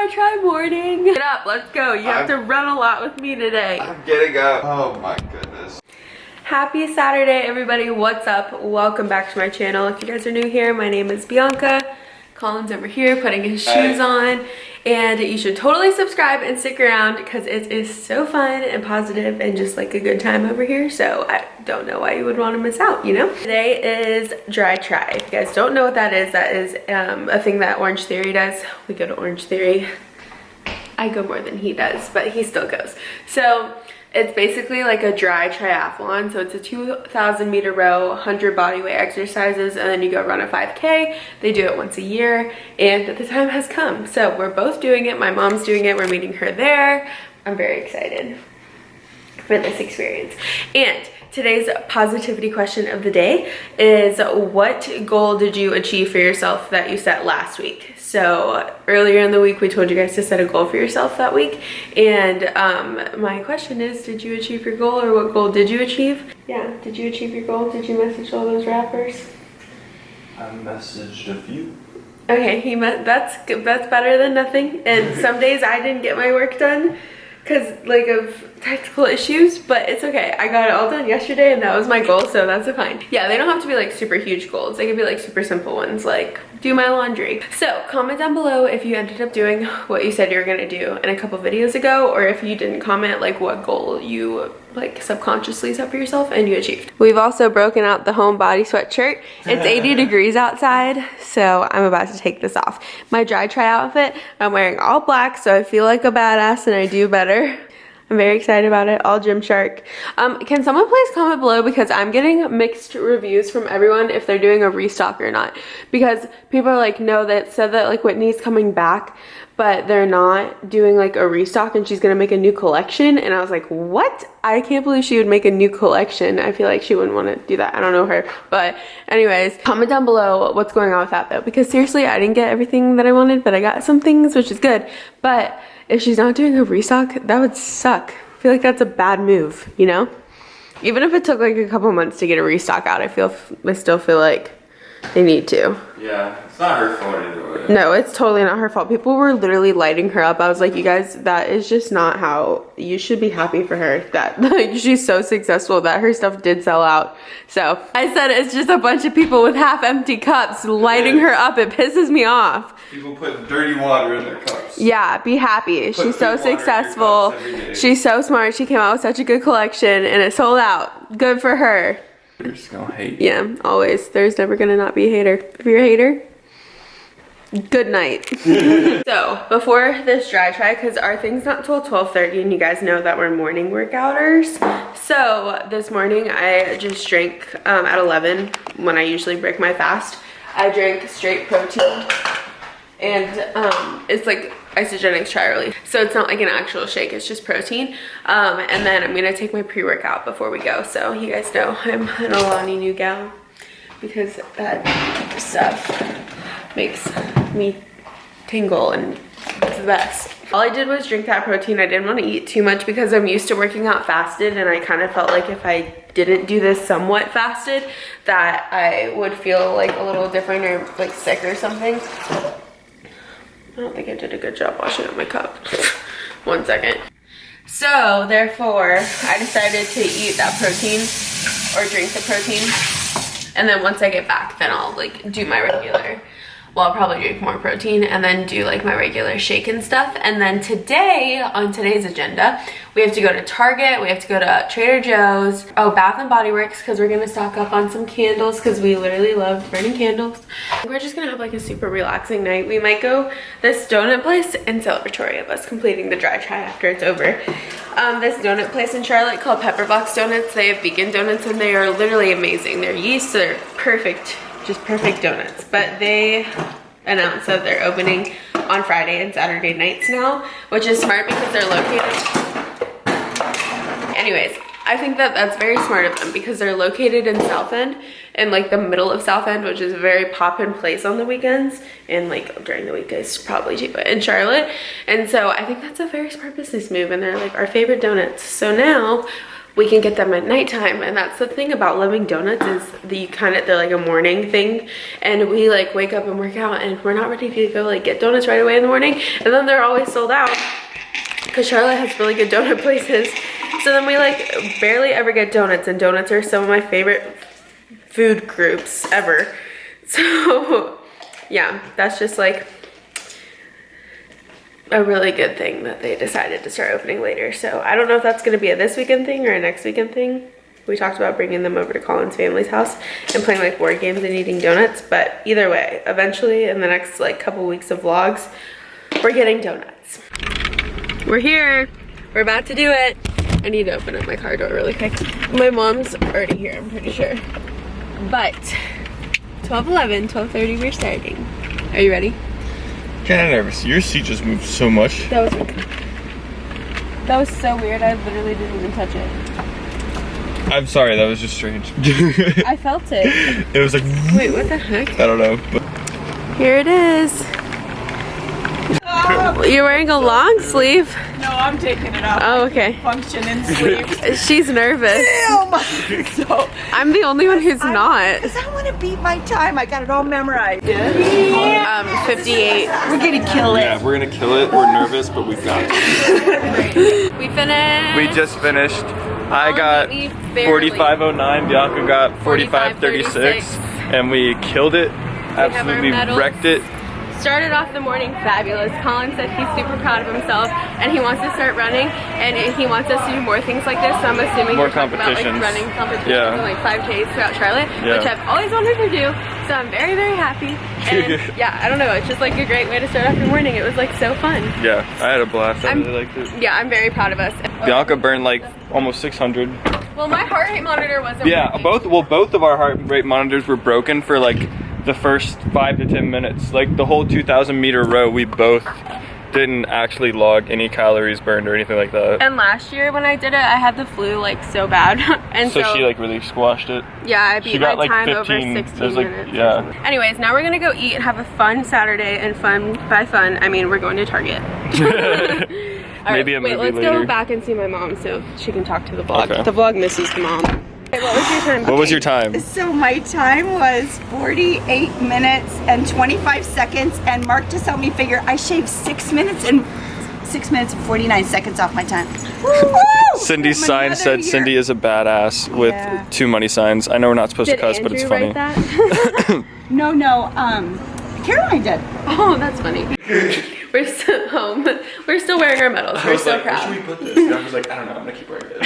DRI-TRI morning. Get up, let's go. You have to run a lot with me today. I'm getting up. Oh my goodness. Happy Saturday, everybody. What's up? Welcome back to my channel. If you guys are new here, my name is Bianca. Colin's over here putting his shoes on. And you should totally subscribe and stick around because it is so fun and positive and just like a good time over here. So I don't know why you would want to miss out, you know? Today is DRI-TRI. If you guys don't know what that is a thing that Orange Theory does. We go to Orange Theory. I go more than he does, but he still goes. So it's basically like a dry triathlon. So it's a 2,000 meter row, 100 body weight exercises, and then you go run a 5K. They do it once a year, and the time has come. So we're both doing it. My mom's doing it. We're meeting her there. I'm very excited for this experience. And today's positivity question of the day is, what goal did you achieve for yourself that you set last week? So earlier in the week, we told you guys to set a goal for yourself that week. And my question is, did you achieve your goal, or what goal did you achieve? Yeah, did you achieve your goal? Did you message all those rappers? I messaged a few. Okay, that's better than nothing. And some days I didn't get my work done because like of technical issues, but it's okay. I got it all done yesterday and that was my goal, so that's fine. Yeah, they don't have to be like super huge goals. They can be like super simple ones, like do my laundry. So comment down below if you ended up doing what you said you were gonna do in a couple videos ago, or if you didn't comment, like what goal you like subconsciously set for yourself and you achieved. We've also broken out the home body sweatshirt. It's 80 degrees outside, so I'm about to take this off. My DRI-TRI outfit, I'm wearing all black, so I feel like a badass and I do better. I'm very excited about it. All Gymshark. Can someone please comment below, because I'm getting mixed reviews from everyone if they're doing a restock or not. Because people are like, no, that said that like Whitney's coming back, but they're not doing like a restock and she's gonna make a new collection. And I was like, what? I can't believe she would make a new collection. I feel like she wouldn't want to do that. I don't know her. But anyways, comment down below what's going on with that though. Because seriously, I didn't get everything that I wanted, but I got some things, which is good. But if she's not doing a restock, that would suck. I feel like that's a bad move, you know? Even if it took like a couple months to get a restock out, I still feel like they need to. Yeah, it's not her fault either way. No, it's totally not her fault. People were literally lighting her up. I was like, you guys, that is just not how, you should be happy for her that like she's so successful that her stuff did sell out. So I said it's just a bunch of people with half empty cups lighting her up. It pisses me off. People put dirty water in their cups. Yeah, be happy. She's so successful. She's so smart. She came out with such a good collection and it sold out. Good for her. You're just gonna hate. Yeah, always. There's never gonna not be a hater. If you're a hater, good night. So before this DRI-TRI, because our thing's not till 12:30 and you guys know that we're morning workouters. So this morning I just drank at 11 when I usually break my fast. I drank straight protein. And it's like Isagenix Tri-Relief. So it's not like an actual shake, it's just protein. And then I'm gonna take my pre-workout before we go. So you guys know I'm an Alani new gal because that stuff makes me tingle and it's the best. All I did was drink that protein. I didn't want to eat too much because I'm used to working out fasted, and I kind of felt like if I didn't do this somewhat fasted that I would feel like a little different or like sick or something. I don't think I did a good job washing up my cup. One second. So therefore, I decided to eat that protein or drink the protein. And then once I get back, then I'll like do my regular. Well, I'll probably drink more protein and then do like my regular shake and stuff. And then today, on today's agenda, we have to go to Target, we have to go to Trader Joe's, oh, Bath and Body Works, because we're gonna stock up on some candles because we literally love burning candles. We're just gonna have like a super relaxing night. We might go this donut place in celebratory of us completing the DRI-TRI after it's over. This donut place in Charlotte called Pepperbox Donuts. They have vegan donuts and they are literally amazing. Their yeast are perfect. Just perfect donuts, but they announced that they're opening on Friday and Saturday nights now, which is smart because they're located. Anyways, I think that that's very smart of them because they're located in South End, in like the middle of South End, which is a very pop-in place on the weekends and like during the weekdays probably too, but in Charlotte. And so I think that's a very smart business move, and they're like our favorite donuts. So now we can get them at nighttime. And that's the thing about loving donuts is they're like a morning thing, and we like wake up and work out and we're not ready to go like get donuts right away in the morning, and then they're always sold out because Charlotte has really good donut places. So then we like barely ever get donuts, and donuts are some of my favorite food groups ever. So yeah, that's just like a really good thing that they decided to start opening later. So I don't know if that's going to be a this weekend thing or a next weekend thing. We talked about bringing them over to Colin's family's house and playing like board games and eating donuts, but either way, eventually in the next like couple weeks of vlogs, we're getting donuts. We're here. We're about to do it. I need to open up my car door really quick. My mom's already here, I'm pretty sure. But 12:11, 12:30, we're starting. Are you ready? Kinda nervous. Your seat just moved so much. That was so weird. I literally didn't even touch it. I'm sorry, that was just strange. I felt it. It was like, wait, what the heck? I don't know. But Here it is. You're wearing a long sleeve. No, I'm taking it off. Oh, okay. Function in sleeves. She's nervous. Damn! So, I'm the only one who's not. because I want to beat my time. I got it all memorized. 58. We're gonna kill it. yeah, we're gonna kill it. We're nervous, but we've got it. We finished. We just finished. I got we barely. 45:09. Bianca got 45:36, and we killed it. have our Absolutely medals. wrecked it. Started off the morning fabulous. Colin said he's super proud of himself and he wants to start running, and he wants us to do more things like this. So I'm assuming More you're talking about like competitions. running competitions Yeah. and like 5Ks throughout Charlotte, Yeah. which I've always wanted to do. So I'm very, very happy. And yeah, I don't know. It's just like a great way to start off your morning. It was like so fun. Yeah, I had a blast. I I'm- really liked it. Yeah, I'm very proud of us. Bianca burned like almost 600. Well, my heart rate monitor wasn't Yeah, working. both of our heart rate monitors were broken for like the first 5 to 10 minutes. Like the whole 2,000 meter row, we both didn't actually log any calories burned or anything like that. And last year when I did it, I had the flu like so bad. And So she like really squashed it. yeah, I beat She got my like time 15. over 16 There's like minutes. yeah. Anyways, now we're gonna go eat and have a fun Saturday, and fun by fun, I mean we're going to Target. All Maybe a wait, movie let's later. go back and see my mom so she can talk to the vlog. Okay. The vlog misses the mom. Okay, what was your time? What was your time? So my time was 48 minutes and 25 seconds, and Mark just helped me figure I shaved 6 minutes and 49 seconds off my time. Woo! Cindy's I'm sign another said year. Cindy is a badass with Yeah. 2 money signs. I know we're not supposed Did to cuss, Andrew but it's funny. write that? No, Caroline did. Oh, that's funny. We're still home. We're still wearing our medals. We're so proud. Where should we put this? And I was like, I don't know, I'm gonna keep wearing it.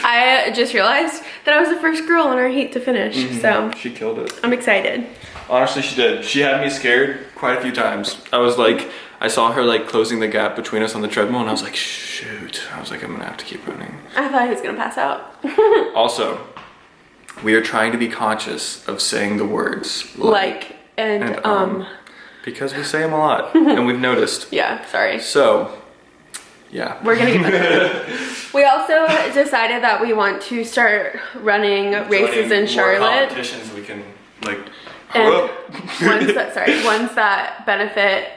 I just realized that I was the first girl in our heat to finish, so She killed it. I'm excited. Honestly, she did. She had me scared quite a few times. I was like, I saw her like closing the gap between us on the treadmill, and I was like, shoot. I was like, I'm gonna have to keep running. I thought he was gonna pass out. Also, we are trying to be conscious of saying the words Like, and because we say them a lot, and we've noticed. yeah, sorry. So, yeah. We're gonna get better. We also decided that we want to start running races in Charlotte. Competitions we can like. And ones that benefit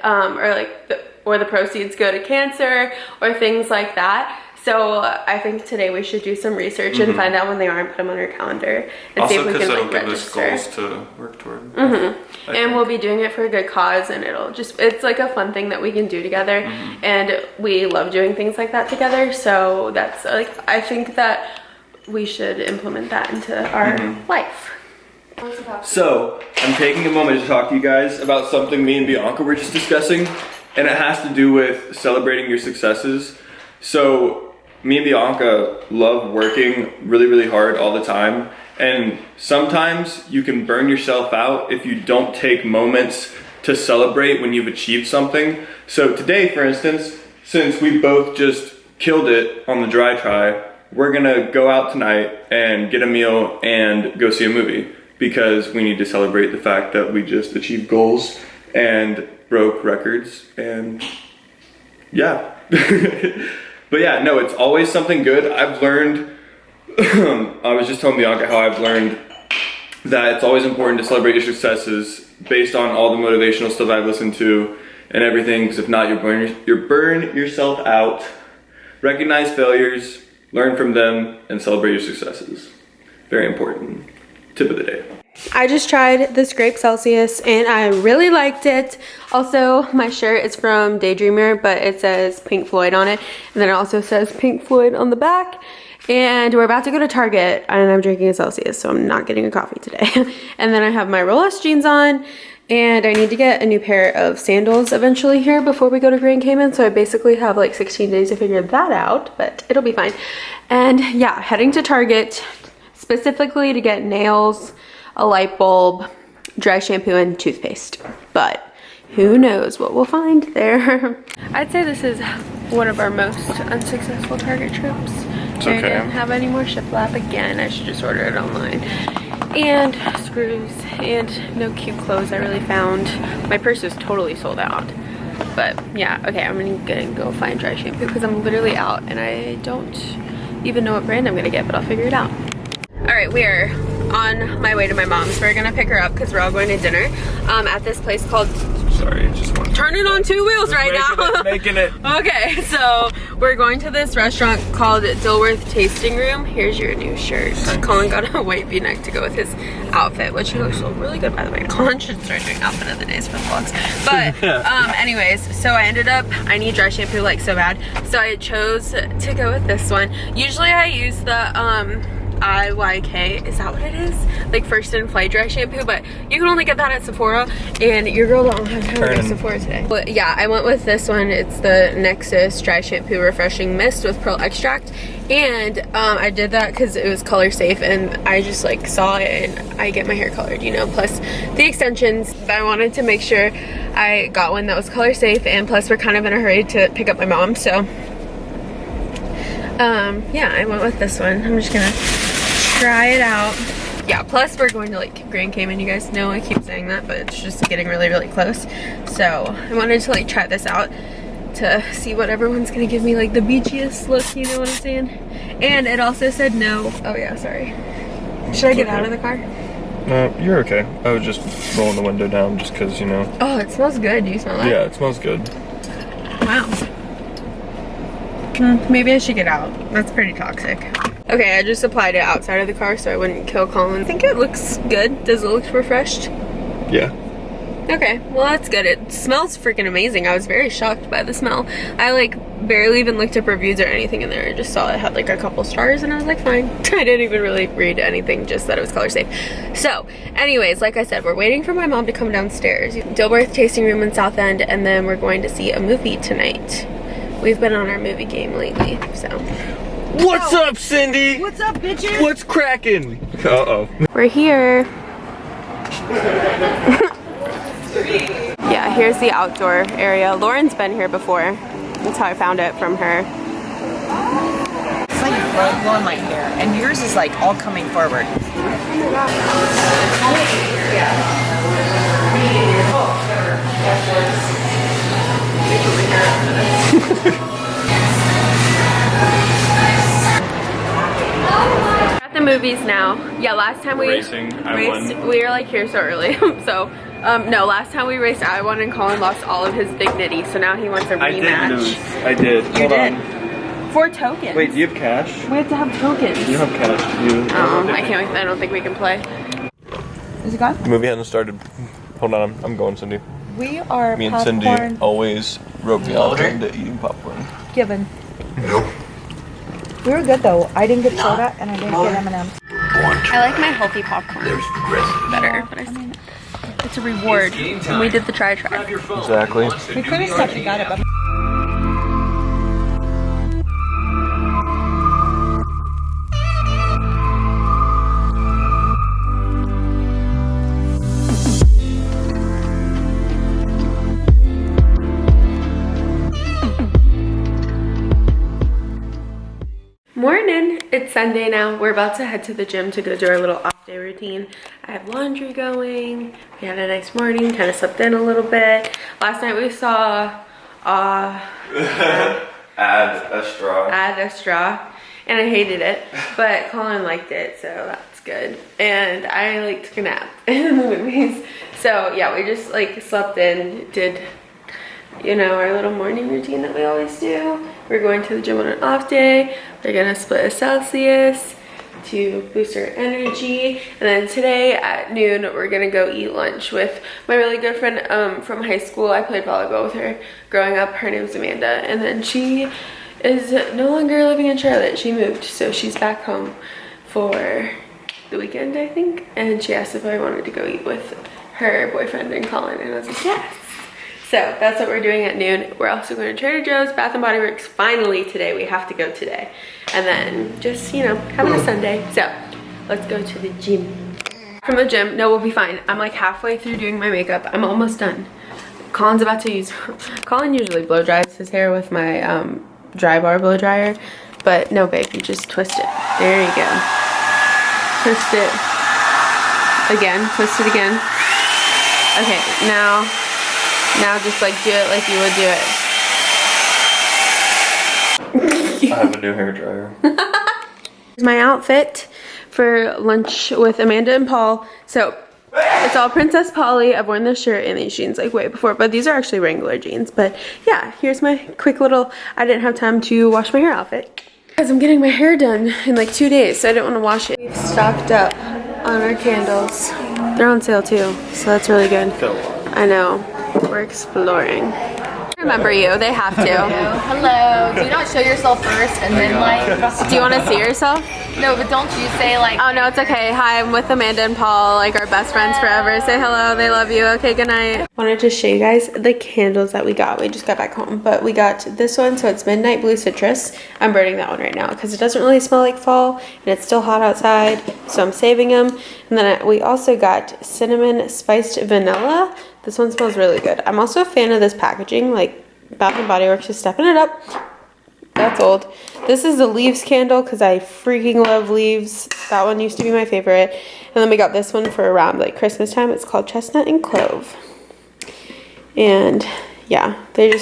or the proceeds go to cancer or things like that. So I think today we should do some research and find out when they are and put them on our calendar and see if we can like register. goals to work toward. And we'll be doing it for a good cause, and it's like a fun thing that we can do together, and we love doing things like that together. So that's like, I think that we should implement that into our life. So, I'm taking a moment to talk to you guys about something me and Bianca were just discussing, and it has to do with celebrating your successes. So, me and Bianca love working really, really hard all the time, and sometimes you can burn yourself out if you don't take moments to celebrate when you've achieved something. So today, for instance, since we both just killed it on the DRI-TRI, we're gonna go out tonight and get a meal and go see a movie, because we need to celebrate the fact that we just achieved goals and broke records, and yeah. But yeah, no, it's always something good. I've learned, I was just telling Bianca how I've learned that it's always important to celebrate your successes based on all the motivational stuff I've listened to and everything, because if not, you'll burn yourself out. Recognize failures, learn from them, and celebrate your successes. Very important. Tip of the day. I just tried this grape Celsius and I really liked it. Also, my shirt is from Daydreamer, but it says Pink Floyd on it. And then it also says Pink Floyd on the back. And we're about to go to Target and I'm drinking a Celsius, so I'm not getting a coffee today. And then I have my Rolex jeans on and I need to get a new pair of sandals eventually here before we go to Grand Cayman. So I basically have like 16 days to figure that out, but it'll be fine. And yeah, heading to Target specifically to get nails, a light bulb, dry shampoo, and toothpaste. But who knows what we'll find there. I'd say this is one of our most unsuccessful Target trips. It's I okay. didn't have any more shiplap again. I should just order it online. And screws and no cute clothes I really found. My purse is totally sold out. But yeah, okay, I'm gonna go find dry shampoo because I'm literally out and I don't even know what brand I'm gonna get, but I'll figure it out. All right, we are on my way to my mom's. We're gonna pick her up because we're all going to dinner at this place called... Sorry, just want to turn it on two wheels right now. Making it. Okay, so we're going to this restaurant called Dilworth Tasting Room. Here's your new shirt. Thanks. Colin got a white v-neck to go with his outfit, which he looks really good, by the way. Colin should start doing outfit of the days for the vlogs. But anyways, so I need dry shampoo like so bad. So I chose to go with this one. Usually I use the IYK, is that what it is? Like First in Flight dry shampoo, but you can only get that at Sephora and your girl don't have time to go to Sephora today. But yeah, I went with this one. It's the Nexus Dry Shampoo Refreshing Mist with pearl extract. And I did that because it was color safe and I just like saw it and I get my hair colored, you know, plus the extensions. But I wanted to make sure I got one that was color safe, and plus we're kind of in a hurry to pick up my mom, so yeah, I went with this one. I'm just gonna try it out. Yeah, plus we're going to like Grand Cayman. You guys know I keep saying that, but it's just getting really close. So I wanted to like try this out to see what everyone's gonna give me, like the beachiest look, you know what I'm saying? And it also said no. Oh yeah, sorry. Should I get out of the car? No, you're okay. I was just rolling the window down just because, you know. Oh, it smells good. Do you smell that? Yeah, it smells good. Wow. Maybe I should get out. That's pretty toxic. Okay, I just applied it outside of the car so I wouldn't kill Colin. I think it looks good. Does it look refreshed? Yeah. Okay, well that's good. It smells freaking amazing. I was very shocked by the smell. I like barely even looked up reviews or anything in there. I just saw it had like a couple stars and I was like, fine. I didn't even really read anything, just that it was color safe. So anyways, like I said, we're waiting for my mom to come downstairs. Dilworth Tasting Room in South End, and then we're going to see a movie tonight. We've been on our movie game lately, so. What's up, Cindy? What's up, bitches? What's cracking? Uh-oh. We're here. Yeah, here's the outdoor area. Lauren's been here before. That's how I found it from her. It's like blowing my hair, and yours is like all coming forward. At the movies now. Yeah, last time we Racing, I raced, won. we were like here so early. So, no, last time we raced, I won and Colin lost all of his dignity. So now he wants a rematch. I did lose. I did. You Hold did. on. 4 tokens. Wait, do you have cash? We have to have tokens. You have cash. You. I can't. I don't think we can play. Is it gone? The movie hasn't started. Hold on, I'm going, Cindy. We are Me and popcorn Cindy always rope me out into eating popcorn. given. We were good though. I didn't get soda and I didn't get M&M's. I like my healthy popcorn better, but it's a reward. And we did the try. Exactly. We could have stepped and got it, but Morning! It's Sunday now. We're about to head to the gym to go do our little off day routine. I have laundry going. We had a nice morning, kind of slept in a little bit. Last night we saw Add a straw. And I hated it, but Colin liked it, so that's good. And I like took a nap in the movies. So yeah, we just like slept in, did you know, our little morning routine that we always do. We're going to the gym on an off day. We're gonna split a Celsius to boost our energy. And then today at noon, we're gonna go eat lunch with my really good friend from high school. I played volleyball with her growing up. Her name's Amanda. And then she is no longer living in Charlotte. She moved, so she's back home for the weekend, I think. And she asked if I wanted to go eat with her boyfriend and Colin, and I was like, yes. So that's what we're doing at noon. We're also going to Trader Joe's, Bath & Body Works. Finally today, we have to go today. And then just, you know, having a Sunday. So let's go to the gym. From the gym, no, we'll be fine. I'm like halfway through doing my makeup. I'm almost done. Colin's about to use, Colin usually blow dries his hair with my dry bar blow dryer. But no, babe, you just twist it. There you go. Twist it again, twist it again. Okay, now just like do it like you would do it. I have a new hair dryer. Here's my outfit for lunch with Amanda and Paul. So it's all Princess Polly. I've worn this shirt and these jeans like way before, but these are actually Wrangler jeans. But yeah, here's my quick little, I didn't have time to wash my hair outfit because I'm getting my hair done in like 2 days, so I didn't want to wash it. We've stocked up on our candles. They're on sale too, so that's really good. I know. We're exploring. Remember you, they have to. Hello. Do you not show yourself first and then like... Do you want to see yourself? No, but don't you say like... Oh no, it's okay. Hi, I'm with Amanda and Paul, like our best friends forever. Say hello, they love you. Okay, good night. Wanted to show you guys the candles that we got. We just got back home, but we got this one, so it's Midnight Blue Citrus. I'm burning that one right now because it doesn't really smell like fall and it's still hot outside, so I'm saving them. And then we also got Cinnamon Spiced Vanilla. This one smells really good. I'm also a fan of this packaging, like Bath & Body Works is stepping it up. That's old. This is the Leaves candle because I freaking love leaves. That one used to be my favorite. And then we got this one for around like Christmas time. It's called Chestnut and Clove. And yeah, I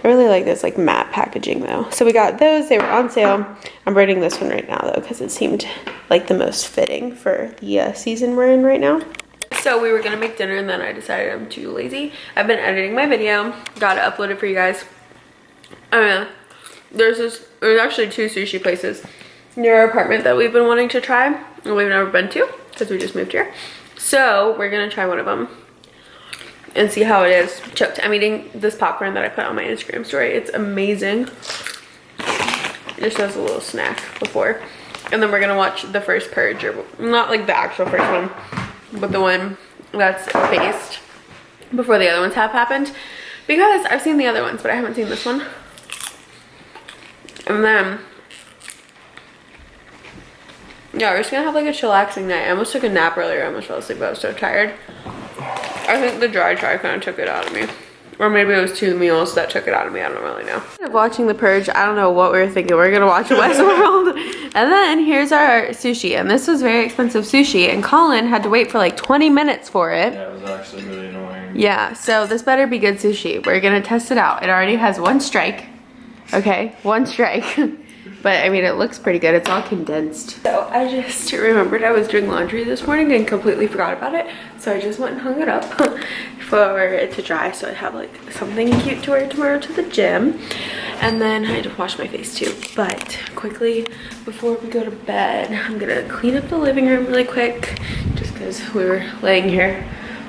really like this like matte packaging though. So we got those, they were on sale. I'm burning this one right now though because it seemed like the most fitting for the season we're in right now. So we were gonna make dinner and then I decided I'm too lazy. I've been editing my video, gotta upload it for you guys. I don't know. There's actually 2 sushi places near our apartment that we've been wanting to try and we've never been to because we just moved here. So we're gonna try one of them and see how it is. Choked. I'm eating this popcorn that I put on my Instagram story. It's amazing. Just as a little snack before. And then we're gonna watch the first Purge, or not like the actual first one, but the one that's based before the other ones have happened. Because I've seen the other ones, but I haven't seen this one. And then, yeah, we're just gonna have like a chillaxing night. I almost took a nap earlier. I almost fell asleep, but I was so tired. I think the DRI-TRI kind of took it out of me. Or maybe it was 2 meals that took it out of me. I don't really know. Watching The Purge, I don't know what we were thinking. We're gonna watch Westworld. And then here's our sushi. And this was very expensive sushi. And Colin had to wait for like 20 minutes for it. Yeah, it was actually really annoying. Yeah, so this better be good sushi. We're gonna test it out. It already has 1 strike. Okay, 1 strike. But I mean, it looks pretty good. It's all condensed. So I just remembered I was doing laundry this morning and completely forgot about it. So I just went and hung it up for it to dry. So I have like something cute to wear tomorrow to the gym. And then I just washed my face too. But quickly, before we go to bed, I'm gonna clean up the living room really quick. Just because we were laying here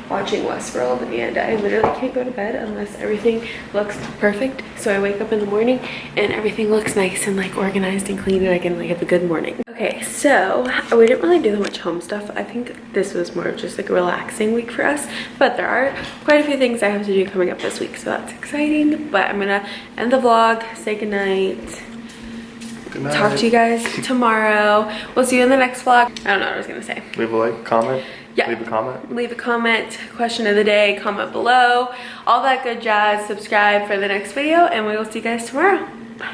watching Westworld and I literally can't go to bed unless everything looks perfect. So I wake up in the morning and everything looks nice and like organized and clean and I can like have a good morning. Okay, so we didn't really do that much home stuff. I think this was more of just like a relaxing week for us, but there are quite a few things I have to do coming up this week, so that's exciting. But I'm gonna end the vlog, say goodnight. Good night. Talk to you guys tomorrow. We'll see you in the next vlog. I don't know what I was gonna say. Leave a like, comment. Yeah. Leave a comment. Leave a comment, question of the day, comment below, all that good jazz. Subscribe for the next video, and we will see you guys tomorrow. Bye.